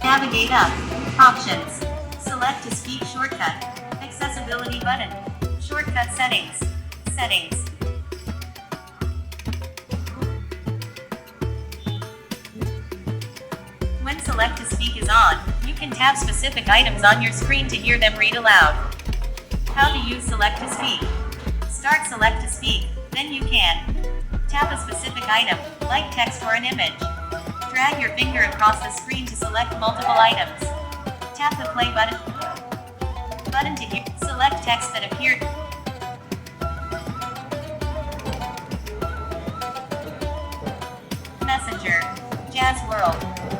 Navigate up. Options. Select to speak shortcut. Accessibility button. Shortcut settings. Settings. When select to speak is on, you can tap specific items on your screen to hear them read aloud. How to use select to speak. Start select to speak, then you can tap a specific item, like text or an image. Drag your finger across the screen to select multiple items. Tap the play button to hear. Select text that appeared. Messenger, Jazz World,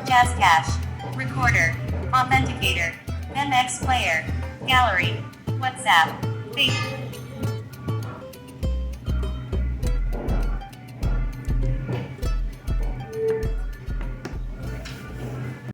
Jazz Cache, Recorder, Authenticator, MX Player, Gallery, WhatsApp, Facebook.